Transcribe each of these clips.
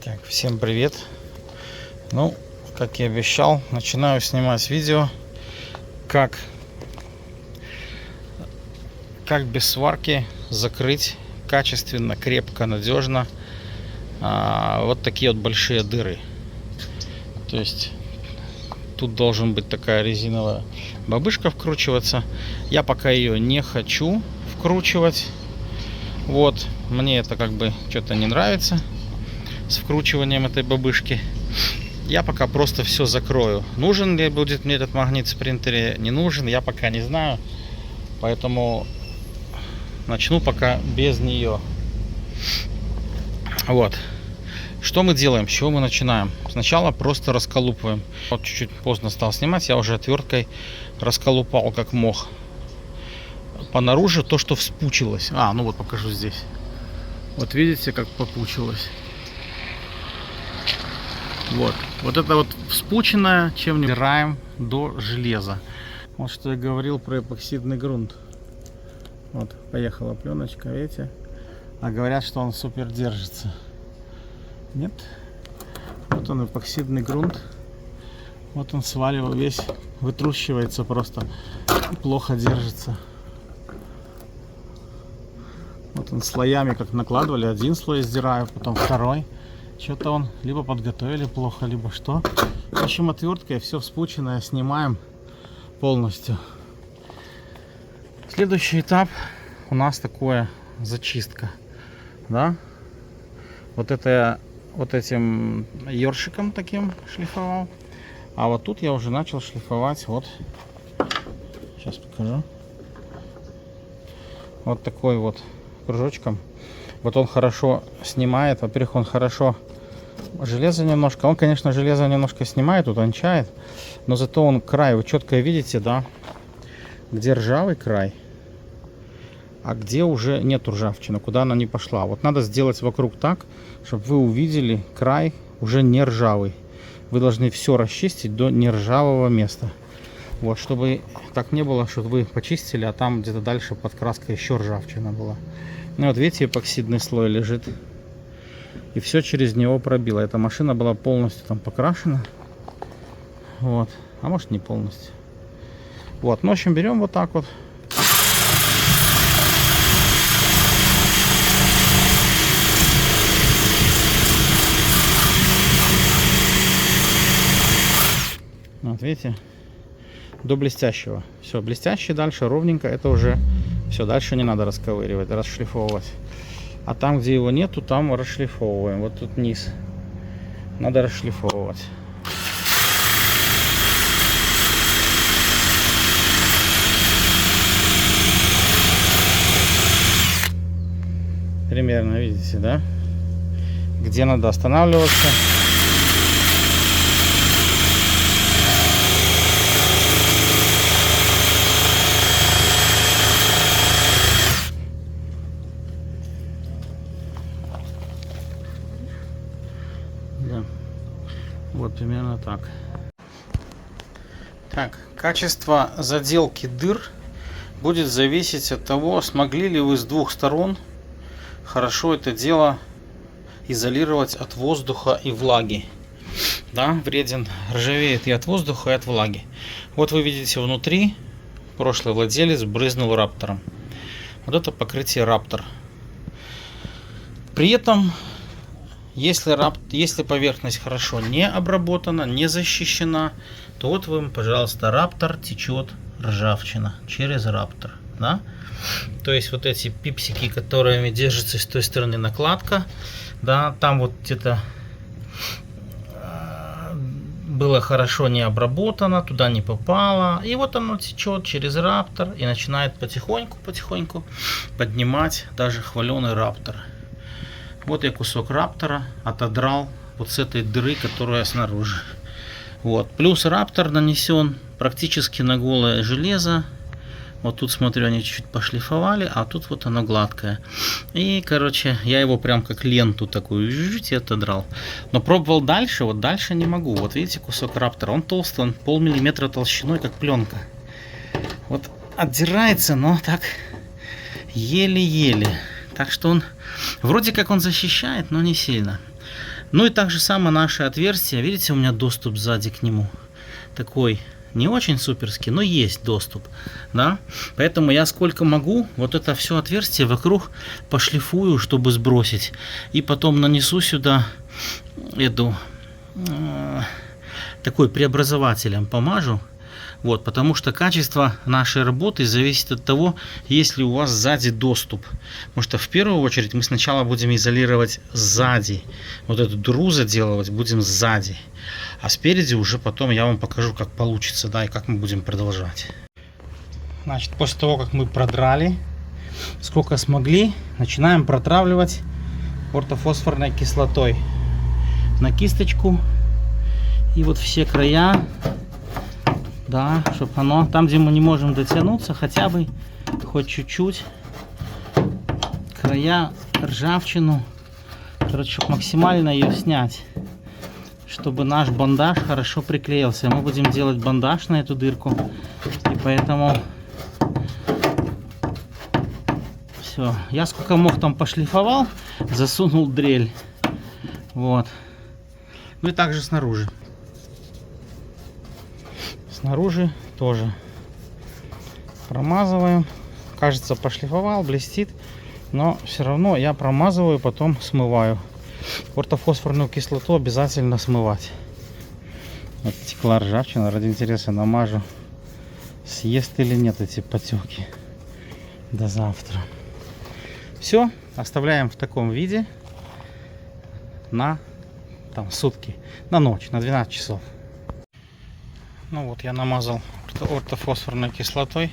Так, всем привет. Ну, как и обещал, начинаю снимать видео, как без сварки закрыть качественно, крепко, надежно вот такие вот большие дыры. То есть тут должен быть такая резиновая бабышка вкручиваться. Я пока ее не хочу вкручивать. Вот, мне это как бы что-то не нравится с вкручиванием этой бабышки. Я пока просто все закрою. Нужен ли будет мне этот магнит в принтере, не нужен, я пока не знаю. Поэтому начну пока без нее. Вот. Что мы делаем? С чего мы начинаем? Сначала просто расколупываем. Вот чуть-чуть поздно стал снимать, я уже отверткой расколупал как мог. Понаружи то, что вспучилось. Ну вот покажу здесь. Вот видите, как попучилось. Вот это вот вспученное, чем не убираем до железа. Вот что я говорил про эпоксидный грунт. Вот, поехала пленочка, видите? А говорят, что он супер держится. Нет. Вот он, эпоксидный грунт. Вот он сваливает, весь вытрущивается просто. Плохо держится. Вот он слоями как накладывали. Один слой сдираю, потом второй. Что-то он либо подготовили плохо, либо что. В общем, отверткой все вспученное снимаем полностью. Следующий этап у нас такое зачистка. Да? Вот это я вот этим ёршиком таким шлифовал. А вот тут я уже начал шлифовать вот. Сейчас покажу. Вот такой вот кружочком. Вот он хорошо снимает. Во-первых, он хорошо железо немножко. Он, конечно, железо немножко снимает, утончает. Но зато он край, вы четко видите, да? Где ржавый край, а где уже нет ржавчины, куда она не пошла. Вот надо сделать вокруг так, чтобы вы увидели край уже не ржавый. Вы должны все расчистить до нержавого места. Вот, чтобы так не было, чтобы вы почистили, а там где-то дальше под краской еще ржавчина была. Ну вот видите, эпоксидный слой лежит. И все через него пробило. Эта машина была полностью там покрашена. Вот. А может не полностью. Вот. Ну, в общем, берем вот так вот. Вот видите? До блестящего. Все, блестящий дальше, ровненько. Это уже все, дальше не надо расковыривать, расшлифовывать. А там, где его нету, там расшлифовываем. Вот тут низ надо расшлифовывать. Примерно видите, да? Где надо останавливаться. Вот примерно так. Так, качество заделки дыр будет зависеть от того, смогли ли вы с двух сторон хорошо это дело изолировать от воздуха и влаги. Да, вреден, ржавеет и от воздуха, и от влаги. Вот вы видите внутри, прошлый владелец брызнул раптором. Вот это покрытие раптор. При этом если поверхность хорошо не обработана, не защищена, то вот вам, пожалуйста, раптор, течет ржавчина через раптор. Да? То есть вот эти пипсики, которыми держится с той стороны накладка, да, там вот где-то было хорошо не обработано, туда не попало. И вот оно течет через раптор и начинает потихоньку поднимать даже хваленый раптор. Вот я кусок раптора отодрал вот с этой дыры, которая снаружи. Вот. Плюс раптор нанесен практически на голое железо. Вот тут, смотрю, они чуть-чуть пошлифовали, а тут вот оно гладкое. И, короче, я его прям как ленту такую и отодрал. Но пробовал дальше, вот дальше не могу. Вот видите, кусок раптора, он толстый, он полмиллиметра толщиной, как пленка. Вот отдирается, но так еле-еле. Так что он, вроде как он защищает, но не сильно. Ну и так же самое наше отверстие. Видите, у меня доступ сзади к нему. Такой не очень суперский, но есть доступ. Да? Поэтому я сколько могу, вот это все отверстие вокруг пошлифую, чтобы сбросить. И потом нанесу сюда эту такой преобразователем помажу. Вот, потому что качество нашей работы зависит от того, есть ли у вас сзади доступ. Потому что в первую очередь мы сначала будем изолировать сзади. Вот эту дыру заделывать будем сзади. А спереди уже потом я вам покажу, как получится, да, и как мы будем продолжать. Значит, после того, как мы продрали, сколько смогли, начинаем протравливать ортофосфорной кислотой на кисточку. И вот все края, да, чтобы оно, там, где мы не можем дотянуться, хотя бы хоть чуть-чуть, края, ржавчину, короче, чтобы максимально ее снять, чтобы наш бандаж хорошо приклеился. Мы будем делать бандаж на эту дырку, и поэтому все. Я сколько мог там пошлифовал, засунул дрель. Вот. Ну и также снаружи. Снаружи тоже промазываем. Кажется, пошлифовал, блестит, но все равно я промазываю, потом смываю. Ортофосфорную кислоту обязательно смывать. Вот текла ржавчина, ради интереса намажу, съест или нет эти потеки до завтра. Все, оставляем в таком виде на там сутки, на ночь, на 12 часов. Ну вот я намазал ортофосфорной кислотой.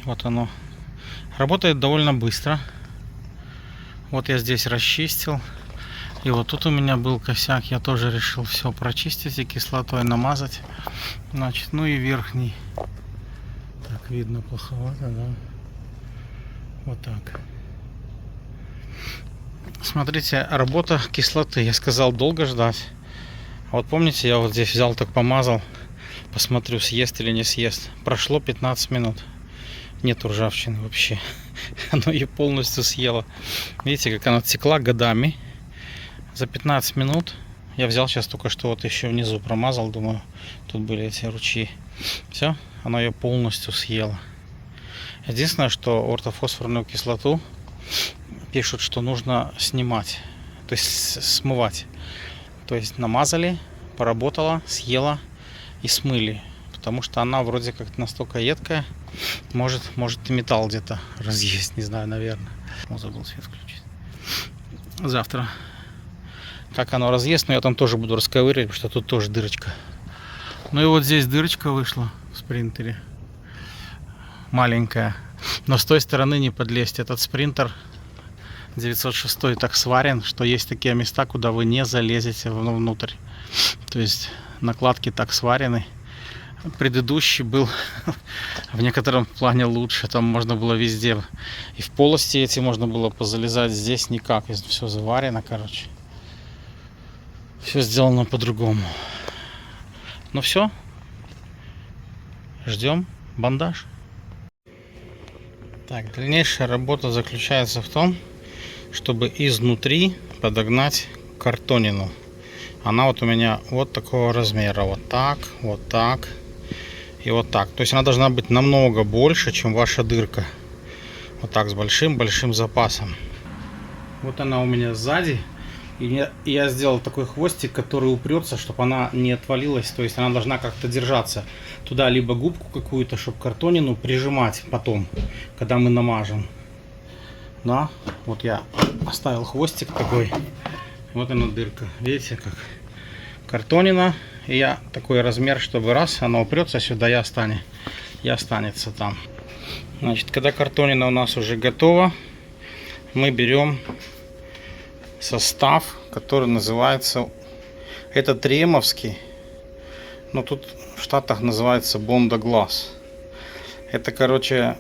Вот оно. Работает довольно быстро. Вот я здесь расчистил. И вот тут у меня был косяк. Я тоже решил все прочистить и кислотой намазать. Значит, ну и верхний. Так, видно плоховато, да? Вот так. Смотрите, работа кислоты. Я сказал, долго ждать. А вот помните, я вот здесь взял, так помазал. Посмотрю, съест или не съест. Прошло 15 минут. Нету ржавчины вообще. Оно ее полностью съело. Видите, как она текла годами. За 15 минут. Я взял сейчас только что вот еще внизу промазал. Думаю, тут были эти ручьи. Все, оно ее полностью съело. Единственное, что ортофосфорную кислоту пишут, что нужно снимать. То есть смывать. То есть намазали, поработала, съела и смыли. Потому что она вроде как настолько едкая. Может и металл где-то разъесть. Не знаю, наверное. О, забыл свет включить. Завтра. Как оно разъест, но я там тоже буду расковыривать, потому что тут тоже дырочка. Ну и вот здесь дырочка вышла в спринтере. Маленькая. Но с той стороны не подлезть. Этот спринтер 906 так сварен, что есть такие места, куда вы не залезете внутрь. То есть накладки так сварены. Предыдущий был в некотором плане лучше. Там можно было везде. И в полости эти можно было позалезать. Здесь никак. Все заварено, короче. Все сделано по-другому. Ну все. Ждем бандаж. Так, дальнейшая работа заключается в том, чтобы изнутри подогнать картонину. Она вот у меня вот такого размера. Вот так и вот так. То есть она должна быть намного больше, чем ваша дырка. Вот так, с большим запасом. Вот она у меня сзади. И я сделал такой хвостик, который упрется, чтобы она не отвалилась. То есть она должна как-то держаться. Туда либо губку какую-то, чтобы картонину прижимать потом, когда мы намажем. Да, вот я оставил хвостик такой. Вот она дырка. Видите, как картонина. И я такой размер, чтобы раз она упрется сюда и останется там. Значит, когда картонина у нас уже готова, мы берем состав, который называется, это тремовский, но тут в Штатах называется Bondo Glass. Это, короче,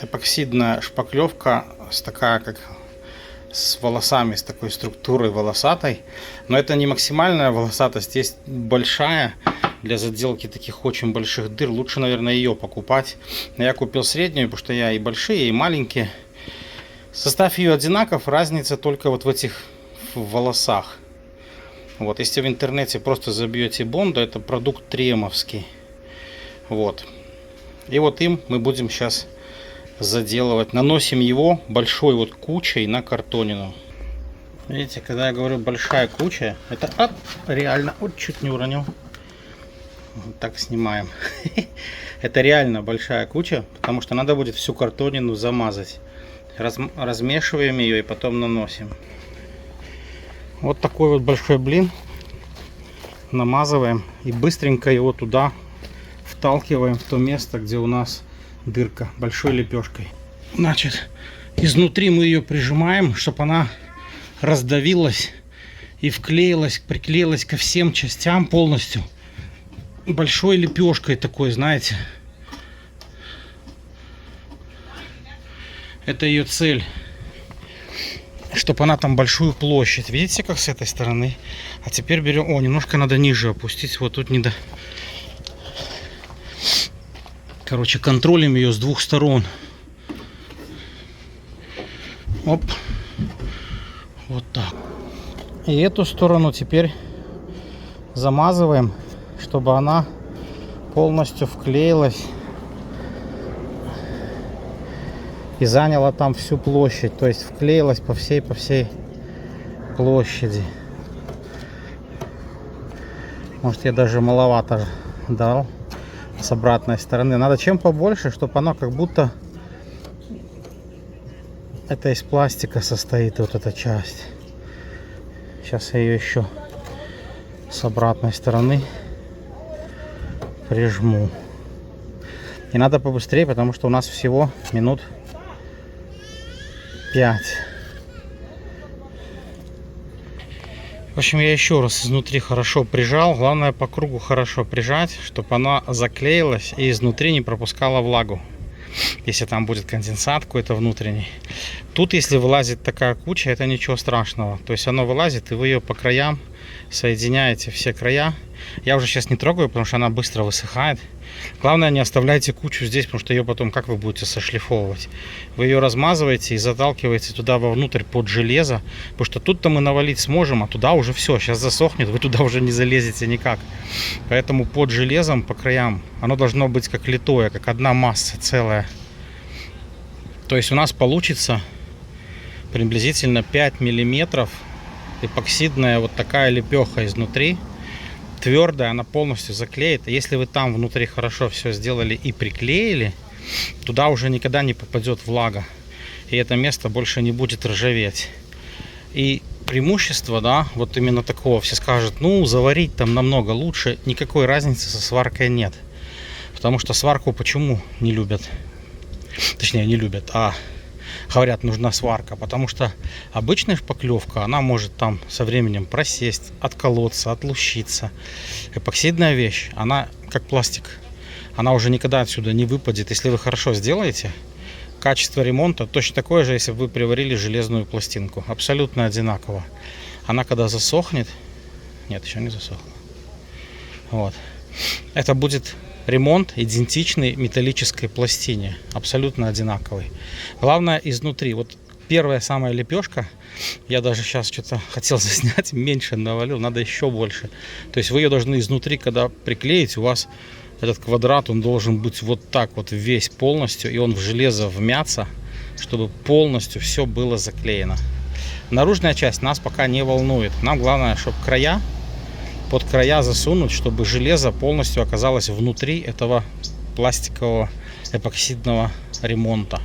эпоксидная шпаклевка такая, как с волосами, с такой структурой волосатой. Но это не максимальная волосатость, есть большая для заделки таких очень больших дыр. Лучше, наверное, ее покупать. Но я купил среднюю, потому что я и большие, и маленькие. Состав ее одинаков, разница только вот в этих волосах. Вот, если в интернете просто забьете Бондо, это продукт тремовский. Вот. И вот им мы будем сейчас заделывать. Наносим его большой вот кучей на картонину. Видите, когда я говорю большая куча, это реально, вот чуть не уронил. Вот так снимаем. Это реально большая куча, потому что надо будет всю картонину замазать. Размешиваем ее и потом наносим. Вот такой вот большой блин. Намазываем и быстренько его туда вталкиваем в то место, где у нас дырка, большой лепешкой. Значит, изнутри мы ее прижимаем, чтобы она раздавилась и вклеилась, приклеилась ко всем частям полностью. Большой лепешкой такой, знаете. Это ее цель. Чтобы она там большую площадь. Видите, как с этой стороны? А теперь берем... О, немножко надо ниже опустить. Вот тут не до... Короче, контролем ее с двух сторон. Оп. Вот так. И эту сторону теперь замазываем, чтобы она полностью вклеилась и заняла там всю площадь. То есть вклеилась по всей площади. Может, я даже маловато дал с обратной стороны. Надо чем побольше, чтобы она как будто это из пластика состоит, вот эта часть. Сейчас я ее еще с обратной стороны прижму. И надо побыстрее, потому что у нас всего минут 5. В общем, я еще раз изнутри хорошо прижал. Главное по кругу хорошо прижать, чтобы она заклеилась и изнутри не пропускала влагу. Если там будет конденсат какой-то внутренний. Тут, если вылазит такая куча, это ничего страшного. То есть оно вылазит, и вы ее по краям соединяете, все края. Я уже сейчас не трогаю, потому что она быстро высыхает. Главное, не оставляйте кучу здесь, потому что ее потом как вы будете сошлифовывать? Вы ее размазываете и заталкиваете туда вовнутрь под железо, потому что тут-то мы навалить сможем, а туда уже все, сейчас засохнет, вы туда уже не залезете никак. Поэтому под железом по краям оно должно быть как литое, как одна масса целая. То есть у нас получится приблизительно 5 миллиметров эпоксидная вот такая лепеха изнутри. Твердая, она полностью заклеит. Если вы там внутри хорошо все сделали и приклеили, туда уже никогда не попадет влага. И это место больше не будет ржаветь. И преимущество, да, вот именно такого. Все скажут, ну, заварить там намного лучше. Никакой разницы со сваркой нет. Потому что сварку почему не любят? Точнее, не любят, а говорят, нужна сварка, потому что обычная шпаклевка, она может там со временем просесть, отколоться, отлущиться. Эпоксидная вещь, она как пластик, она уже никогда отсюда не выпадет. Если вы хорошо сделаете, качество ремонта точно такое же, если бы вы приварили железную пластинку, абсолютно одинаково. Она когда засохнет, нет, еще не засохла, вот, это будет ремонт идентичный металлической пластине, абсолютно одинаковый. Главное изнутри. Вот первая самая лепешка, я даже сейчас что-то хотел заснять, меньше навалил, надо еще больше. То есть вы ее должны изнутри, когда приклеить, у вас этот квадрат, он должен быть вот так вот весь полностью, и он в железо вмяться, чтобы полностью все было заклеено. Наружная часть нас пока не волнует. Нам главное, чтобы края, под края засунуть, чтобы железо полностью оказалось внутри этого пластикового эпоксидного ремонта.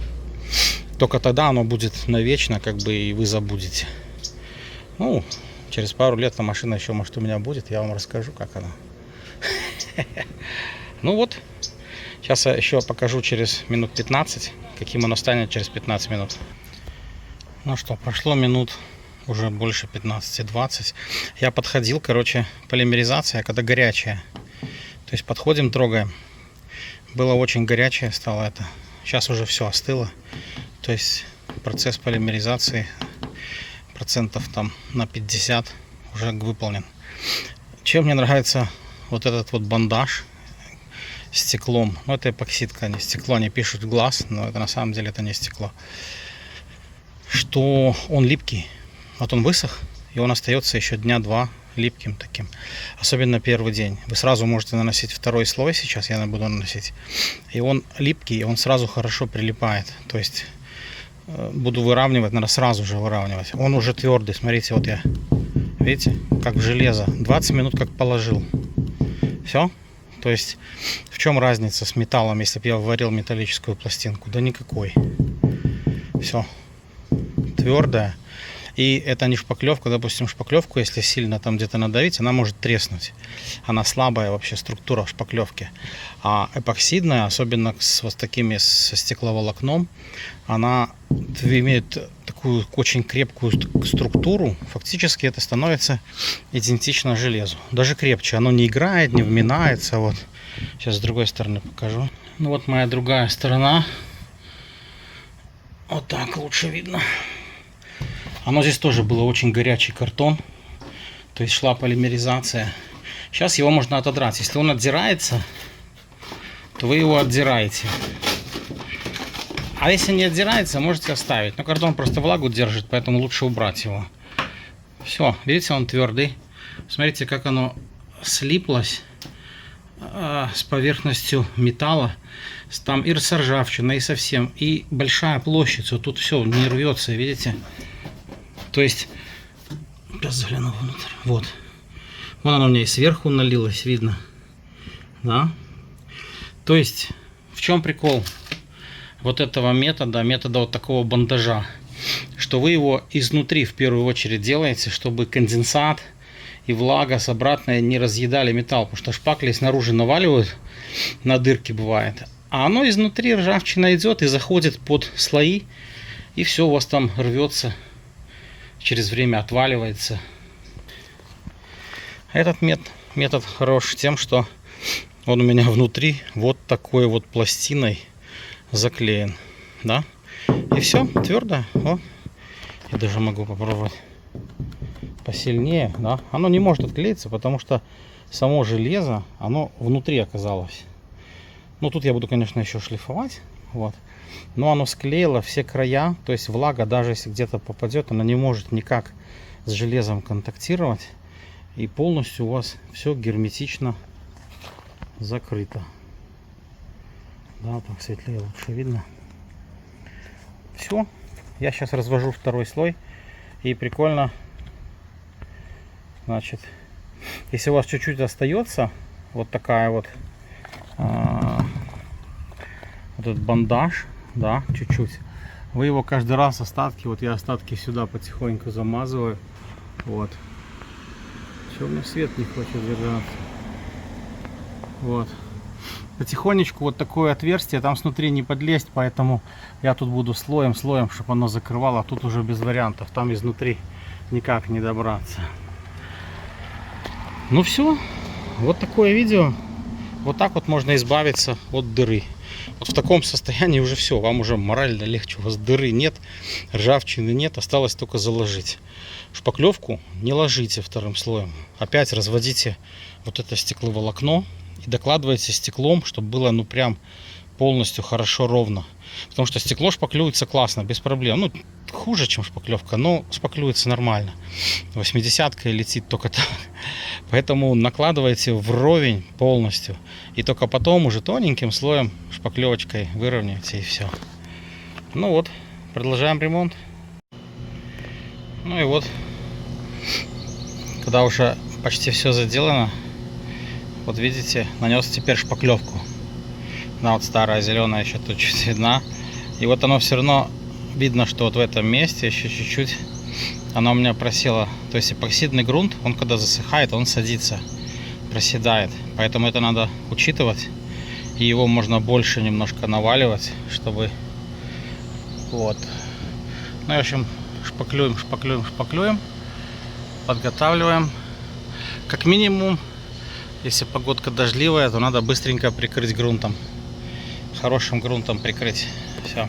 Только тогда оно будет навечно, как бы, и вы забудете. Ну, через пару лет эта машина еще, может, у меня будет, я вам расскажу, как она. Ну вот, сейчас я еще покажу через минут 15, каким оно станет через 15 минут. Ну что, прошло минут уже больше 15-20. Я подходил, короче, полимеризация, когда горячая. То есть подходим, трогаем. Было очень горячее, стало это. Сейчас уже все остыло. То есть процесс полимеризации процентов там на 50 уже выполнен. Чем мне нравится вот этот вот бандаж с стеклом. Ну, это эпоксидка, не стекло. Они пишут глаз, но это на самом деле это не стекло. Что он липкий. Вот он высох, и он остается еще дня два липким таким. Особенно первый день. Вы сразу можете наносить второй слой, сейчас я буду наносить. И он липкий, и он сразу хорошо прилипает. То есть буду выравнивать, надо сразу же выравнивать. Он уже твердый, смотрите, вот я, видите, как в железо. 20 минут как положил. Все. То есть в чем разница с металлом, если бы я варил металлическую пластинку? Да никакой. Все. Твердая. И это не шпаклевка, допустим, шпаклевку, если сильно там где-то надавить, она может треснуть. Она слабая вообще структура в шпаклевке. А эпоксидная, особенно с вот такими, со стекловолокном, она имеет такую очень крепкую структуру. Фактически это становится идентично железу. Даже крепче. Оно не играет, не вминается. Вот. Сейчас с другой стороны покажу. Ну вот моя другая сторона. Вот так лучше видно. Оно здесь тоже было очень горячий картон. То есть шла полимеризация. Сейчас его можно отодрать. Если он отдирается, то вы его отдираете. А если не отдирается, можете оставить. Но картон просто влагу держит, поэтому лучше убрать его. Все, видите, он твердый. Смотрите, как оно слиплось с поверхностью металла. Там и с ржавчиной, и совсем. И большая площадь. Вот тут все не рвется, видите? То есть, сейчас загляну внутрь. Вот. Вон оно у меня и сверху налилось, видно. Да? То есть, в чем прикол вот этого метода вот такого бандажа? Что вы его изнутри в первую очередь делаете, чтобы конденсат и влага с обратной не разъедали металл. Потому что шпакли снаружи наваливают, на дырки бывает. А оно изнутри ржавчина идет и заходит под слои. И все у вас там рвется. Через время отваливается. Этот метод хорош тем, что он у меня внутри вот такой вот пластиной заклеен. Да? И все, твердо. О, я даже могу попробовать посильнее. Да? Оно не может отклеиться, потому что само железо, оно внутри оказалось. Ну, тут я буду, конечно, еще шлифовать. Вот. Но оно склеило все края. То есть влага, даже если где-то попадет, она не может никак с железом контактировать. И полностью у вас все герметично закрыто. Да, так светлее лучше видно. Все. Я сейчас развожу второй слой. И прикольно. Значит, если у вас чуть-чуть остается вот такая вот этот бандаж, да, чуть-чуть, вы его каждый раз остатки, вот я остатки сюда потихоньку замазываю. Вот. Что у меня свет не хочет держаться. Вот. Потихонечку вот такое отверстие, там снутри не подлезть, поэтому я тут буду слоем, чтобы оно закрывало. Тут уже без вариантов, там изнутри никак не добраться. Ну все, вот такое видео. Вот так вот можно избавиться от дыры. Вот в таком состоянии уже все, вам уже морально легче. У вас дыры нет, ржавчины нет, осталось только заложить. Шпаклевку не ложите вторым слоем. Опять разводите вот это стекловолокно и докладывайте стеклом, чтобы было ну прям полностью хорошо ровно. Потому что стекло шпаклюется классно, без проблем. Ну, хуже, чем шпаклевка, но шпаклюется нормально. 80-ка летит только так. Поэтому накладывайте вровень полностью. И только потом уже тоненьким слоем шпаклевочкой выровняйте и все. Ну вот, продолжаем ремонт. Ну и вот, когда уже почти все заделано, вот видите, нанес теперь шпаклевку. Она вот старая зеленая еще тут чуть видна. И вот оно все равно видно, что вот в этом месте еще чуть-чуть она у меня просела. То есть эпоксидный грунт, он когда засыхает, он садится, проседает. Поэтому это надо учитывать. И его можно больше немножко наваливать, чтобы вот. Ну и в общем шпаклюем, подготавливаем. Как минимум, если погодка дождливая, то надо быстренько прикрыть грунтом. Хорошим грунтом прикрыть. Все.